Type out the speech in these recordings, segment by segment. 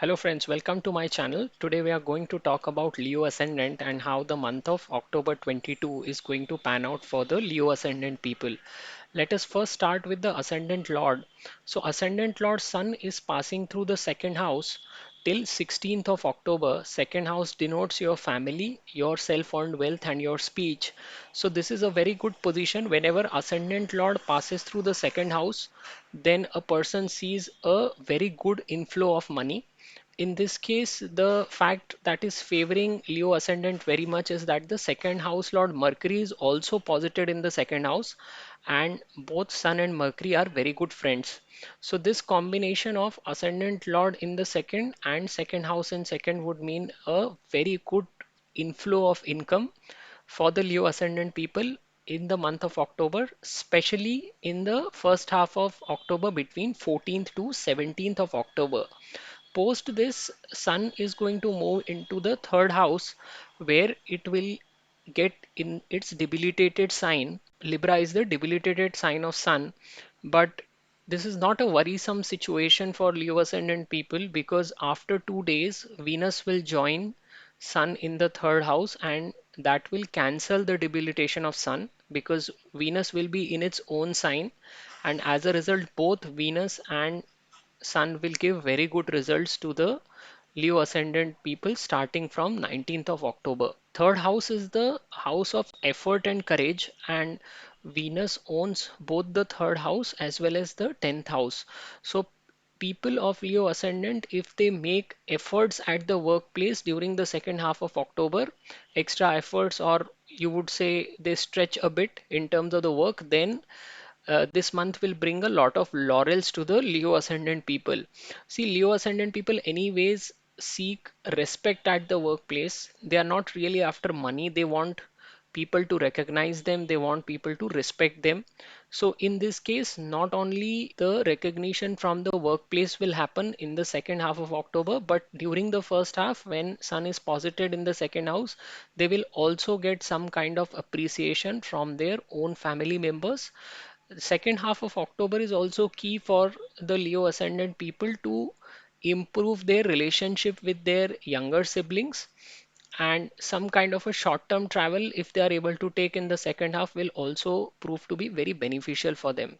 Hello friends, welcome to my channel. Today we are going to talk about Leo Ascendant and how the month of October 22 is going to pan out for the Leo Ascendant people. Let us first start with the Ascendant Lord. So Ascendant Lord Sun is passing through the second house till 16th of October. Second house denotes your family, your self-earned wealth and your speech. So this is a very good position. Whenever Ascendant Lord passes through the second house, then a person sees a very good inflow of money. In this case, the fact that is favoring Leo ascendant very much is that the second house Lord Mercury is also posited in the second house, and both Sun and Mercury are very good friends. So this combination of ascendant Lord in the second and second house in second would mean a very good inflow of income for the Leo ascendant people in the month of October, especially in the first half of October between 14th to 17th of October. Post this, Sun is going to move into the third house where it will get in its debilitated sign. Libra is the debilitated sign of Sun, but this is not a worrisome situation for Leo ascendant people because after 2 days, Venus will join Sun in the third house and that will cancel the debilitation of Sun because Venus will be in its own sign, and as a result both Venus and Sun will give very good results to the Leo ascendant people starting from 19th of October. Third house is the house of effort and courage, and Venus owns both the third house as well as the 10th house. So people of Leo ascendant, if they make efforts at the workplace during the second half of October, extra efforts, or you would say they stretch a bit in terms of the work, then this month will bring a lot of laurels to the Leo ascendant people. See, Leo ascendant people, anyways, seek respect at the workplace. They are not really after money, they want people to recognize them, they want people to respect them. So, in this case, not only the recognition from the workplace will happen in the second half of October, but during the first half, when Sun is posited in the second house, they will also get some kind of appreciation from their own family members. Second half of October is also key for the Leo ascendant people to improve their relationship with their younger siblings, and some kind of a short-term travel if they are able to take in the second half will also prove to be very beneficial for them.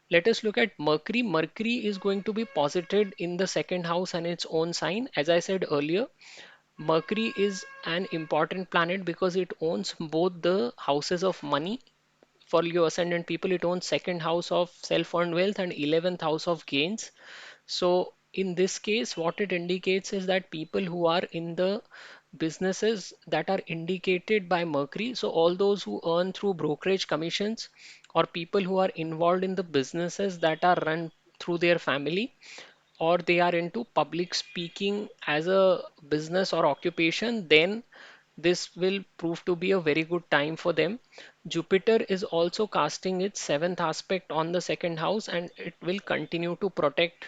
Let us look at Mercury. Mercury is going to be posited in the second house and its own sign. As I said earlier, Mercury is an important planet because it owns both the houses of money. For Leo ascendant people, it owns second house of self-earned wealth and 11th house of gains. So in this case, what it indicates is that people who are in the businesses that are indicated by Mercury, so all those who earn through brokerage commissions or people who are involved in the businesses that are run through their family, or they are into public speaking as a business or occupation, then this will prove to be a very good time for them. Jupiter is also casting its seventh aspect on the second house and it will continue to protect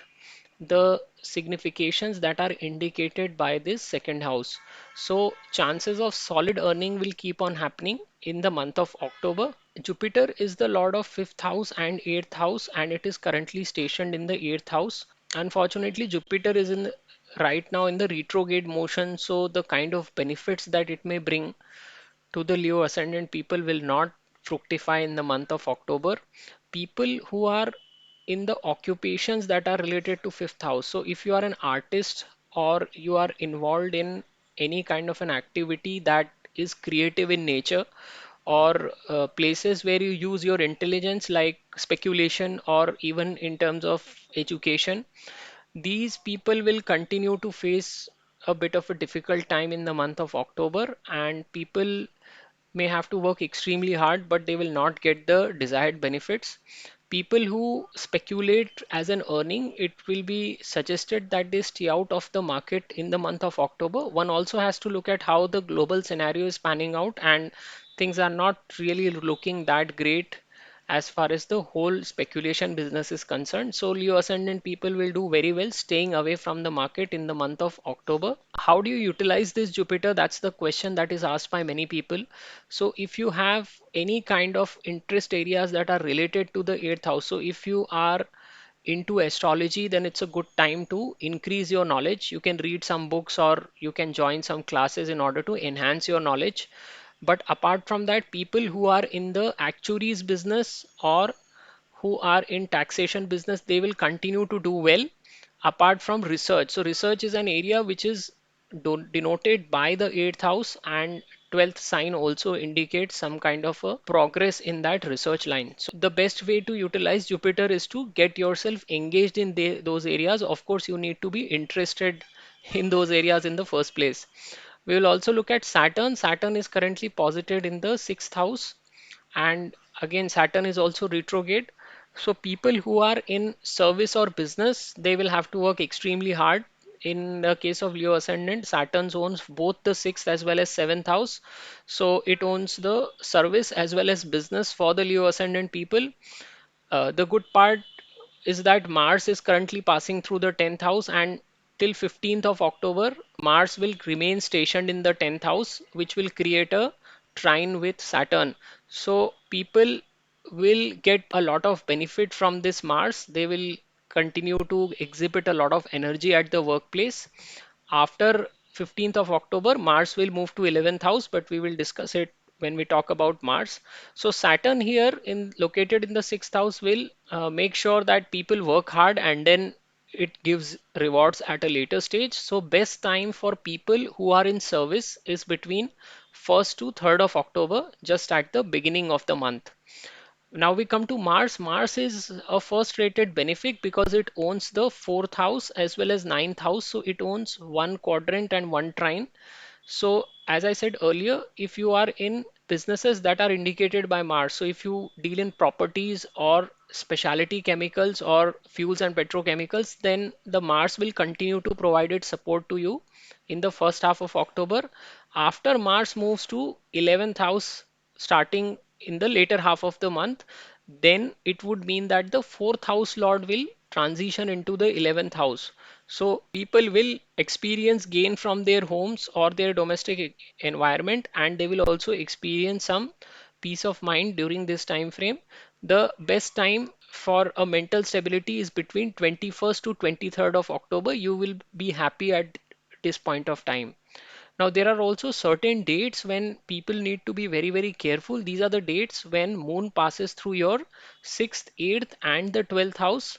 the significations that are indicated by this second house. So chances of solid earning will keep on happening in the month of October. Jupiter is the lord of fifth house and eighth house and it is currently stationed in the eighth house. Unfortunately, Jupiter is in right now in the retrograde motion, so the kind of benefits that it may bring to the Leo ascendant people will not fructify in the month of October. People who are in the occupations that are related to fifth house. So if you are an artist or you are involved in any kind of an activity that is creative in nature, or places where you use your intelligence like speculation or even in terms of education, these people will continue to face a bit of a difficult time in the month of October, and people may have to work extremely hard, but they will not get the desired benefits. People who speculate as an earning, it will be suggested that they stay out of the market in the month of October. One also has to look at how the global scenario is panning out, and things are not really looking that great as far as the whole speculation business is concerned. So Leo ascendant people will do very well staying away from the market in the month of October. How do you utilize this Jupiter? That's the question that is asked by many people. So if you have any kind of interest areas that are related to the eighth house, so if you are into astrology, then it's a good time to increase your knowledge. You can read some books or you can join some classes in order to enhance your knowledge. But apart from that, people who are in the actuaries business or who are in taxation business, they will continue to do well apart from research. So research is an area which is denoted by the 8th house, and 12th sign also indicates some kind of a progress in that research line. So the best way to utilize Jupiter is to get yourself engaged in those areas. Of course, you need to be interested in those areas in the first place. We will also look at Saturn. Saturn is currently posited in the 6th house, and again Saturn is also retrograde. So people who are in service or business, they will have to work extremely hard. In the case of Leo ascendant, Saturn owns both the 6th as well as 7th house, so it owns the service as well as business for the Leo ascendant people. The good part is that Mars is currently passing through the 10th house, and till 15th of October, Mars will remain stationed in the 10th house, which will create a trine with Saturn. So people will get a lot of benefit from this Mars. They will continue to exhibit a lot of energy at the workplace. After 15th of October, Mars will move to 11th house, but we will discuss it when we talk about Mars. So Saturn here in located in the 6th house will make sure that people work hard, and then it gives rewards at a later stage. So best time for people who are in service is between 1st to 3rd of October, just at the beginning of the month. Now we come to Mars. Mars is a first rated benefic because it owns the 4th house as well as 9th house. So it owns one quadrant and one trine. So as I said earlier, if you are in businesses that are indicated by Mars, so if you deal in properties or specialty chemicals or fuels and petrochemicals, then the Mars will continue to provide its support to you in the first half of October. After Mars moves to 11th house starting in the later half of the month, then it would mean that the 4th house lord will transition into the 11th house. So people will experience gain from their homes or their domestic environment, and they will also experience some peace of mind during this time frame. The best time for a mental stability is between 21st to 23rd of October. You will be happy at this point of time. Now, there are also certain dates when people need to be very, very careful. These are the dates when moon passes through your 6th, 8th, and the 12th house.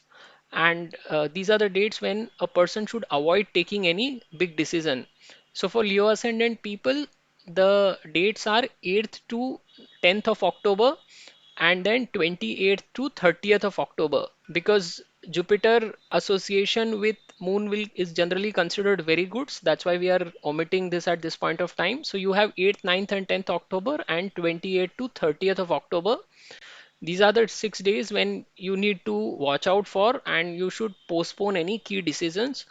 And these are the dates when a person should avoid taking any big decision. So for Leo ascendant people, the dates are 8th to 10th of October, and then 28th to 30th of October, because Jupiter association with moon will is generally considered very good. So that's why we are omitting this at this point of time. So you have 8th, 9th and 10th October and 28th to 30th of October. These are the 6 days when you need to watch out for, and you should postpone any key decisions.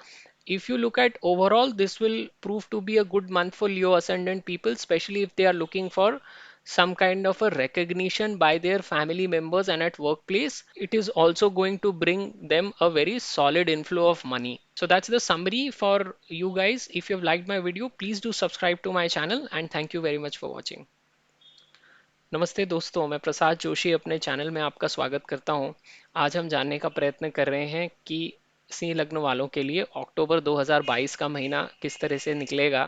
If you look at overall, this will prove to be a good month for Leo ascendant people, especially if they are looking for some kind of a recognition by their family members and at workplace. It is also going to bring them a very solid inflow of money. So that's the summary for you guys. If you've liked my video, please do subscribe to my channel, and thank you very much for watching. नमस्ते दोस्तों, मैं प्रसाद जोशी अपने channel में आपका स्वागत करता हूं। आज हम जानने का प्रयत्न कर रहे हैं कि सिंह लग्न वालों के लिए अक्टूबर 2022 का महीना किस तरह से निकलेगा।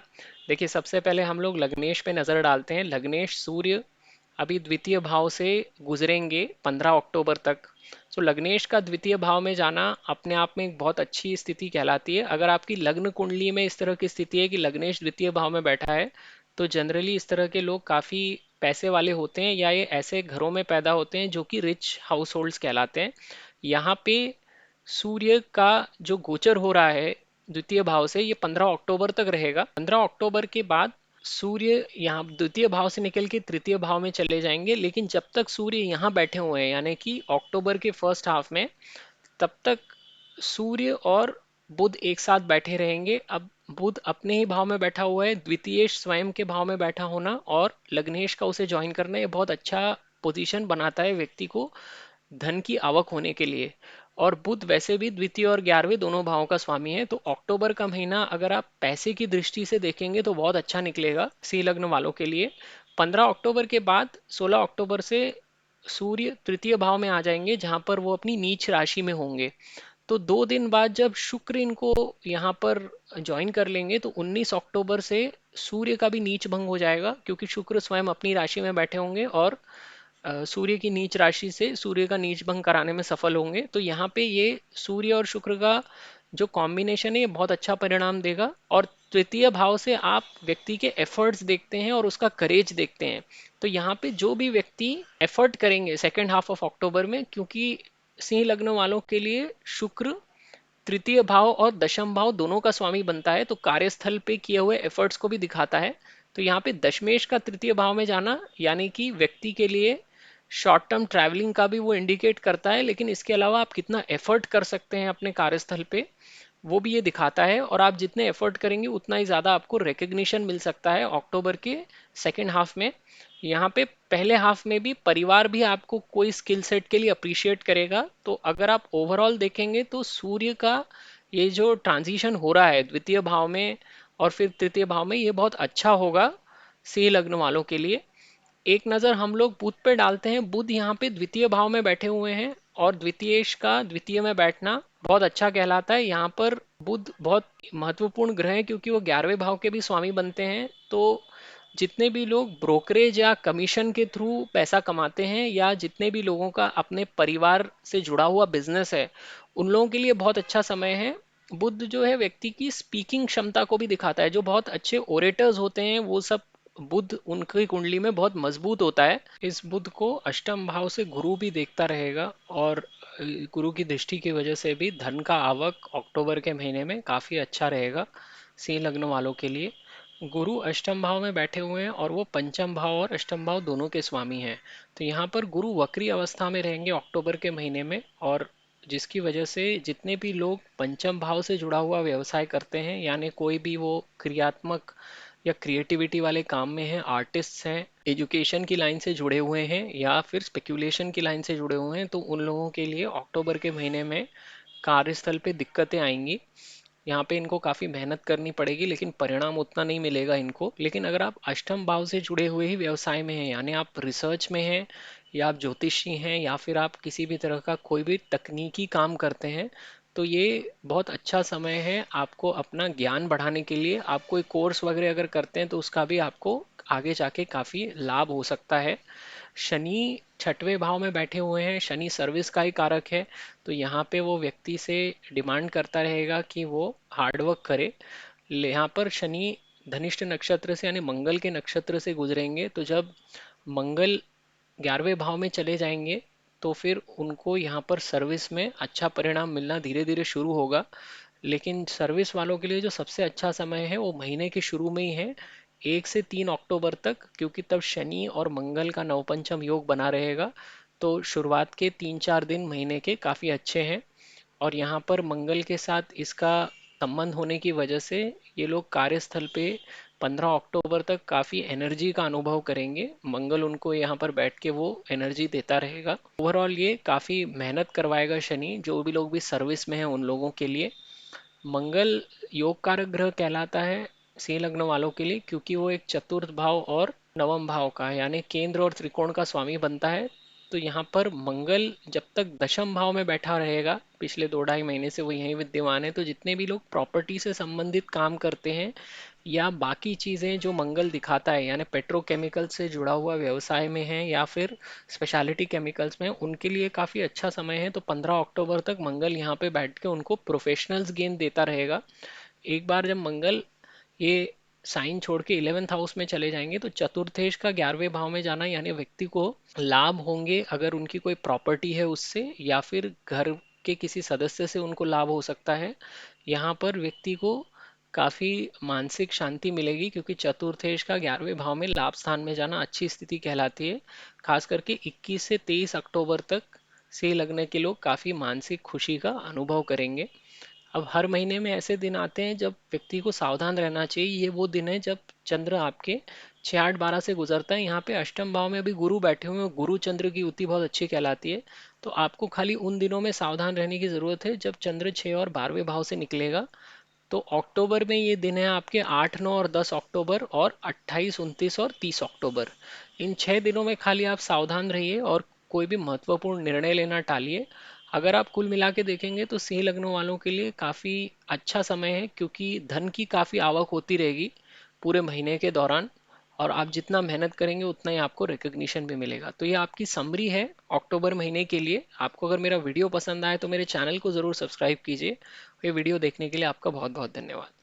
देखिए, सबसे पहले हम लोग लग्नेश पे नज़र डालते हैं। लग्नेश सूर्य अभी द्वितीय भाव से गुजरेंगे 15 अक्टूबर तक। तो लग्नेश का द्वितीय भाव में जाना अपने आप में एक बहुत अच्छी स्थिति कहलाती है। अगर आपकी लग्न कुंडली में इस तरह की स्थिति है कि लग्नेश द्वितीय भाव में बैठा है, तो जनरली इस तरह के लोग काफ़ी पैसे वाले होते हैं, या ये ऐसे घरों में पैदा होते हैं जो कि रिच हाउस होल्ड्स कहलाते हैं। यहाँ पे सूर्य का जो गोचर हो रहा है द्वितीय भाव से, ये 15 अक्टूबर तक रहेगा। 15 अक्टूबर के बाद सूर्य यहाँ द्वितीय भाव से निकल के तृतीय भाव में चले जाएंगे, लेकिन जब तक सूर्य यहाँ बैठे हुए हैं यानी कि अक्टूबर के फर्स्ट हाफ में, तब तक सूर्य और बुध एक साथ बैठे रहेंगे। अब बुध अपने ही भाव में बैठा हुआ है, द्वितीय स्वयं के भाव में बैठा होना और लग्नेश का उसे ज्वाइन करना, ये बहुत अच्छा पोजीशन बनाता है व्यक्ति को धन की आवक होने के लिए। और बुध वैसे भी द्वितीय और 11वें दोनों भावों का स्वामी है, तो अक्टूबर का महीना अगर आप पैसे की दृष्टि से देखेंगे तो बहुत अच्छा निकलेगा सिंह लग्न वालों के लिए। 15 अक्टूबर के बाद 16 अक्टूबर से सूर्य तृतीय भाव में आ जाएंगे जहां पर वो अपनी नीच राशि में होंगे। तो 2 दिन बाद जब शुक्र इनको यहाँ पर ज्वाइन कर लेंगे तो 19 अक्टूबर से सूर्य का भी नीच भंग हो जाएगा, क्योंकि शुक्र स्वयं अपनी राशि में बैठे होंगे और सूर्य की नीच राशि से सूर्य का नीच भंग कराने में सफल होंगे। तो यहाँ पे ये सूर्य और शुक्र का जो कॉम्बिनेशन है ये बहुत अच्छा परिणाम देगा। और तृतीय भाव से आप व्यक्ति के एफर्ट्स देखते हैं और उसका करेज देखते हैं। तो यहाँ पे जो भी व्यक्ति एफर्ट करेंगे सेकेंड हाफ ऑफ अक्टूबर में, क्योंकि सिंह लग्न वालों के लिए शुक्र तृतीय भाव और दशम भाव दोनों का स्वामी बनता है, तो कार्यस्थल पे किए हुए एफर्ट्स को भी दिखाता है। तो यहाँ पे दशमेश का तृतीय भाव में जाना यानी कि व्यक्ति के लिए शॉर्ट टर्म ट्रैवलिंग का भी वो इंडिकेट करता है, लेकिन इसके अलावा आप कितना एफर्ट कर सकते हैं अपने कार्यस्थल पे वो भी ये दिखाता है। और आप जितने एफर्ट करेंगे उतना ही ज़्यादा आपको रिकग्निशन मिल सकता है अक्टूबर के सेकेंड हाफ में। यहाँ पे पहले हाफ में भी परिवार भी आपको कोई स्किल सेट के लिए अप्रिशिएट करेगा। तो अगर आप ओवरऑल देखेंगे तो सूर्य का ये जो ट्रांजिशन हो रहा है द्वितीय भाव में और फिर तृतीय भाव में, ये बहुत अच्छा होगा सिंह लग्न वालों के लिए। एक नज़र हम लोग बुध पे डालते हैं। बुध यहाँ पे द्वितीय भाव में बैठे हुए हैं और द्वितीयेश का द्वितीय में बैठना बहुत अच्छा कहलाता है। यहाँ पर बुध बहुत महत्वपूर्ण ग्रह है क्योंकि वो 11वें भाव के भी स्वामी बनते हैं। तो जितने भी लोग ब्रोकरेज या कमीशन के थ्रू पैसा कमाते हैं या जितने भी लोगों का अपने परिवार से जुड़ा हुआ बिजनेस है उन लोगों के लिए बहुत अच्छा समय है। बुध जो है व्यक्ति की स्पीकिंग क्षमता को भी दिखाता है। जो बहुत अच्छे ओरेटर्स होते हैं वो सब बुध उनकी कुंडली में बहुत मजबूत होता है। इस बुध को अष्टम भाव से गुरु भी देखता रहेगा और गुरु की दृष्टि की वजह से भी धन का आवक अक्टूबर के महीने में काफी अच्छा रहेगा सिंह लग्न वालों के लिए। गुरु अष्टम भाव में बैठे हुए हैं और वो पंचम भाव और अष्टम भाव दोनों के स्वामी हैं। तो यहाँ पर गुरु वक्री अवस्था में रहेंगे अक्टूबर के महीने में, और जिसकी वजह से जितने भी लोग पंचम भाव से जुड़ा हुआ व्यवसाय करते हैं यानी कोई भी वो क्रियात्मक या क्रिएटिविटी वाले काम में हैं, आर्टिस्ट हैं, एजुकेशन की लाइन से जुड़े हुए हैं या फिर स्पेक्यूलेशन की लाइन से जुड़े हुए हैं, तो उन लोगों के लिए अक्टूबर के महीने में कार्यस्थल पे दिक्कतें आएंगी। यहाँ पे इनको काफ़ी मेहनत करनी पड़ेगी लेकिन परिणाम उतना नहीं मिलेगा इनको। लेकिन अगर आप अष्टम भाव से जुड़े हुए ही व्यवसाय में हैं यानी आप रिसर्च में हैं या आप ज्योतिषी हैं या फिर आप किसी भी तरह का कोई भी तकनीकी काम करते हैं, तो ये बहुत अच्छा समय है आपको अपना ज्ञान बढ़ाने के लिए। आप कोई कोर्स वगैरह अगर करते हैं तो उसका भी आपको आगे जाके काफ़ी लाभ हो सकता है। शनि छठवें भाव में बैठे हुए हैं। शनि सर्विस का ही कारक है, तो यहाँ पे वो व्यक्ति से डिमांड करता रहेगा कि वो हार्डवर्क करे। यहाँ पर शनि धनिष्ठ नक्षत्र से यानी मंगल के नक्षत्र से गुजरेंगे, तो जब मंगल 11वें भाव में चले जाएंगे तो फिर उनको यहाँ पर सर्विस में अच्छा परिणाम मिलना धीरे धीरे शुरू होगा। लेकिन सर्विस वालों के लिए जो सबसे अच्छा समय है वो महीने के शुरू में ही है, 1 से 3 अक्टूबर तक, क्योंकि तब शनि और मंगल का नवपंचम योग बना रहेगा। तो शुरुआत के 3-4 दिन महीने के काफ़ी अच्छे हैं। और यहाँ पर मंगल के साथ इसका संबंध होने की वजह से ये लोग कार्यस्थल पे 15 अक्टूबर तक काफ़ी एनर्जी का अनुभव करेंगे। मंगल उनको यहाँ पर बैठ के वो एनर्जी देता रहेगा। ओवरऑल ये काफ़ी मेहनत करवाएगा शनि जो भी लोग भी सर्विस में हैं उन लोगों के लिए। मंगल योग कारक ग्रह कहलाता है सिंह लग्न वालों के लिए, क्योंकि वो एक चतुर्थ भाव और नवम भाव का यानी केंद्र और त्रिकोण का स्वामी बनता है। तो यहाँ पर मंगल जब तक दशम भाव में बैठा रहेगा, पिछले 2-2.5 महीने से वो यहीं विद्यमान है, तो जितने भी लोग प्रॉपर्टी से संबंधित काम करते हैं या बाकी चीज़ें जो मंगल दिखाता है यानी पेट्रोकेमिकल से जुड़ा हुआ व्यवसाय में है या फिर स्पेशलिटी केमिकल्स में, उनके लिए काफ़ी अच्छा समय है। तो 15 अक्टूबर तक मंगल यहाँ पे बैठ के उनको प्रोफेशनल्स गेन देता रहेगा। एक बार जब मंगल ये साइन छोड़ के 11th हाउस में चले जाएंगे तो चतुर्थेश का 11वें भाव में जाना यानी व्यक्ति को लाभ होंगे अगर उनकी कोई प्रॉपर्टी है उससे, या फिर घर के किसी सदस्य से उनको लाभ हो सकता है। यहाँ पर व्यक्ति को काफी मानसिक शांति मिलेगी क्योंकि चतुर्थेश का 11वें भाव में लाभ स्थान में जाना अच्छी स्थिति कहलाती है। खास करके 21 से 23 अक्टूबर तक से लगने के लोग काफी मानसिक खुशी का अनुभव करेंगे। अब हर महीने में ऐसे दिन आते हैं जब व्यक्ति को सावधान रहना चाहिए। ये वो दिन है जब चंद्र आपके 6, 8, 12 से गुजरता है। यहाँ पे अष्टम भाव में अभी गुरु बैठे हुए हैं। गुरु चंद्र की युति बहुत अच्छी कहलाती है। तो आपको खाली उन दिनों में सावधान रहने की जरूरत है जब चंद्र 6 और 12वें भाव से निकलेगा। तो अक्टूबर में ये दिन है आपके 8, 9 और 10 अक्टूबर और 28, 29 और 30 अक्टूबर। इन 6 दिनों में खाली आप सावधान रहिए और कोई भी महत्वपूर्ण निर्णय लेना टालिए। अगर आप कुल मिला के देखेंगे तो सिंह लग्न वालों के लिए काफ़ी अच्छा समय है, क्योंकि धन की काफ़ी आवक होती रहेगी पूरे महीने के दौरान। और आप जितना मेहनत करेंगे उतना ही आपको रिकग्निशन भी मिलेगा। तो ये आपकी समरी है अक्टूबर महीने के लिए। आपको अगर मेरा वीडियो पसंद आए तो मेरे चैनल को ज़रूर सब्सक्राइब कीजिए। ये वीडियो देखने के लिए आपका बहुत बहुत धन्यवाद।